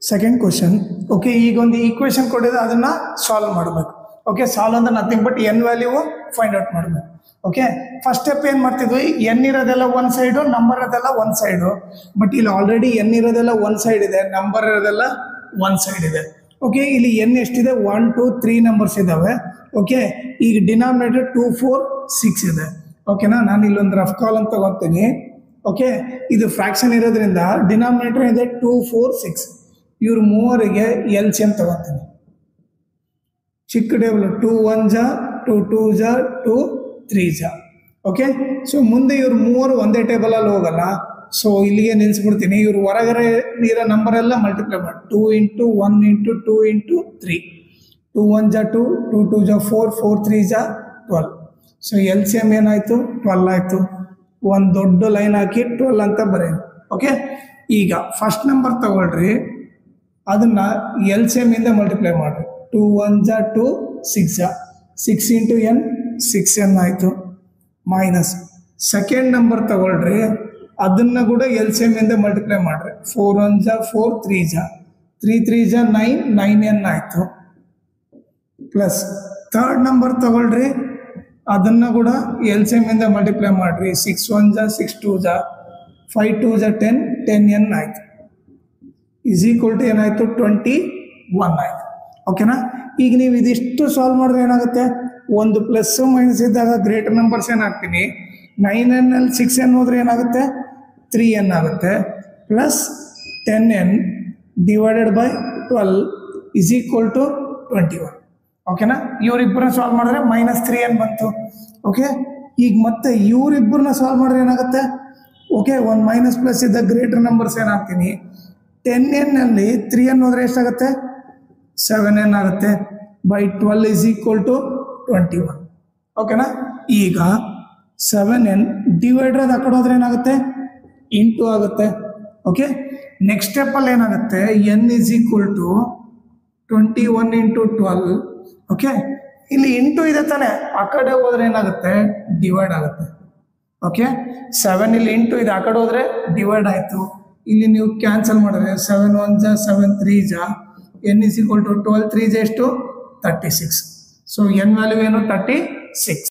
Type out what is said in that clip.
Second question. Okay, ಈಗ ಒಂದು equation ಕೊಟ್ಟಿದೆ, ಅದನ್ನ ಸಾಲ್ವ್ ಮಾಡಬೇಕು. ಓಕೆ, ಸಾಲ್ವ್ ಅಂದ್ರೆ nothing but N value find out ಮಾಡಬೇಕು. ಓಕೆ, ಫಸ್ಟ್ ಸ್ಟೆಪ್ ಏನು ಮಾಡ್ತಿದ್ವಿ, ಎನ್ ಇರೋದೆಲ್ಲ ಒಂದು ಸೈಡು, ನಂಬರ್ ಇರೋದೆಲ್ಲ ಒಂದು ಸೈಡು. ಬಟ್ ಇಲ್ಲಿ ಆಲ್ರೆಡಿ ಎನ್ ಇರೋದೆಲ್ಲ ಒಂದು ಸೈಡ್ ಇದೆ, ನಂಬರ್ ಇರೋದೆಲ್ಲ ಒಂದು ಸೈಡ್ ಇದೆ. ಓಕೆ, ಇಲ್ಲಿ ಎನ್ ಎಷ್ಟಿದೆ, 1 2 3 ನಂಬರ್ಸ್ ಇದ್ದಾವೆ. ಓಕೆ, ಈಗ ಡಿನಾಮಿನೇಟರ್ 2 4 6 ಇದೆ. ಓಕೆನಾ, ನಾನು ಇಲ್ಲೊಂದು ರಫ್ ಕಾಲಮ್ ತಗೊತೀನಿ. ಓಕೆ, ಇದು ಫ್ರಾಕ್ಷನ್ ಇರೋದ್ರಿಂದ ಡಿನಾಮಿನೇಟರ್ ಇದೆ 2 4 6. ಇವ್ರ ಮೂವರಿಗೆ LCM ತಗೊತೀನಿ. ಚಿಕ್ಕ ಟೇಬಲ್ 2 1 ಜಾ 2 2 ಜಾ 2 3 ಜಾ. ಓಕೆ, ಸೊ ಮುಂದೆ ಇವ್ರು ಮೂವರು ಒಂದೇ ಟೇಬಲ್ ಅಲ್ಲಿ ಹೋಗಲ್ಲ, ಸೊ ಇಲ್ಲಿಗೆ ನಿಲ್ಸ್ಬಿಡ್ತೀನಿ. ಇವ್ರು ಹೊರಗಡೆ ಇರೋ ನಂಬರ್ ಎಲ್ಲ ಮಲ್ಟಿಪ್ಲೈ ಮಾಡಿ 2 × 1 × 2 × 3. 2 1 ಜಾ 2 2 2 ಜಾ 4 4 3 ಜಾ 12. ಸೊ LCM ಏನಾಯ್ತು, 12 ಆಯ್ತು. ಒಂದು ದೊಡ್ಡ ಲೈನ್ ಹಾಕಿ 12 ಅಂತ ಬರೆಯೋದು. ಓಕೆ, ಈಗ ಫಸ್ಟ್ ನಂಬರ್ ತಗೊಳ್ರಿ, ಅದನ್ನ LCM ಇಂದ ಮಲ್ಟಿಪ್ಲೈ ಮಾಡ್ರಿ. 2 1 ಜಾ 2 6 ಜಾ 6 × n 6n ಆಯಿತು. ಮೈನಸ್ ಸೆಕೆಂಡ್ ನಂಬರ್ ತಗೊಳ್ರಿ, ಅದನ್ನ ಕೂಡ LCM ಇಂದ ಮಲ್ಟಿಪ್ಲೈ ಮಾಡ್ರಿ. 4 1 ಜಾ 4 3 ಜಾ 3 3 ಜಾ 9 9n ಆಯಿತು. ಪ್ಲಸ್ ಥರ್ಡ್ ನಂಬರ್ ತಗೊಳ್ರಿ, ಅದನ್ನ ಕೂಡ LCM ಇಂದ ಮಲ್ಟಿಪ್ಲೈ ಮಾಡ್ರಿ. 6 1 ಜಾ 6 2 ಜಾ 5 2 ಜಾ 10 10n ಆಯಿತು. ಈಸ್ ಈಕ್ವಲ್ ಟು ಏನಾಯಿತು, 21 ಆಯಿತು. ಓಕೆನಾ, ಈಗ ನೀವು ಇದಿಷ್ಟು ಸಾಲ್ವ್ ಮಾಡಿದ್ರೆ ಏನಾಗುತ್ತೆ, ಒಂದು ಪ್ಲಸ್ ಮೈನಸ್ ಇದ್ದಾಗ ಗ್ರೇಟರ್ ನಂಬರ್ಸ್ ಏನಾಗ್ತೀನಿ, 9n ಅಲ್ಲಿ 6n ಹೋದ್ರೆ ಏನಾಗುತ್ತೆ, 3n ಆಗುತ್ತೆ. Plus 10n divided by 12 is equal to 21. ಓಕೆನಾ, ಇವರಿಬ್ಬರನ್ನ ಸಾಲ್ವ್ ಮಾಡಿದ್ರೆ -3n ಬಂತು. ಓಕೆ, ಈಗ ಮತ್ತೆ ಇವರಿಬ್ಬರನ್ನ ಸಾಲ್ವ್ ಮಾಡಿದ್ರೆ ಏನಾಗುತ್ತೆ, ಓಕೆ, ಒಂದು ಮೈನಸ್ ಪ್ಲಸ್ ಇದ್ದ ಗ್ರೇಟರ್ ನಂಬರ್ಸ್ ಏನಾಗ್ತೀನಿ, 10n ಅಲ್ಲಿ 3n ಹೋದ್ರೆ ಎಷ್ಟಾಗುತ್ತೆ, 7n ಆಗುತ್ತೆ. By 12 is equal to 21. ಓಕೆನಾ, ಈಗ 7n ಡಿವೈಡರ್ ಆ ಕಡೆ ಹೋದ್ರೆ ಏನಾಗುತ್ತೆ, ಇಂಟು ಆಗುತ್ತೆ. ಓಕೆ, ನೆಕ್ಸ್ಟ್ ಸ್ಟೆಪ್ಪಲ್ಲಿ ಏನಾಗುತ್ತೆ, n is equal to 21 × 12. Okay, ಇಲ್ಲಿ ಇಂಟು ಇದೆ ತಾನೆ, ಆ ಕಡೆ ಹೋದ್ರೆ ಏನಾಗುತ್ತೆ, ಡಿವೈಡ್ ಆಗುತ್ತೆ. ಓಕೆ, 7 ಇಲ್ಲಿ ಇಂಟು ಇದೆ, ಆ ಕಡೆ ಹೋದ್ರೆ ಡಿವೈಡ್ ಆಯಿತು. ಇಲ್ಲಿ ನೀವು ಕ್ಯಾನ್ಸಲ್ ಮಾಡಿದ್ರೆ 7 1 ಜಾ 7 3 ಜಾ n ಈಸ್ ಈಕ್ವಲ್ ಟು 12 3 ಜಾ ಎಷ್ಟು, 36. ಸೊ n ವ್ಯಾಲ್ಯೂ ಏನು, 36.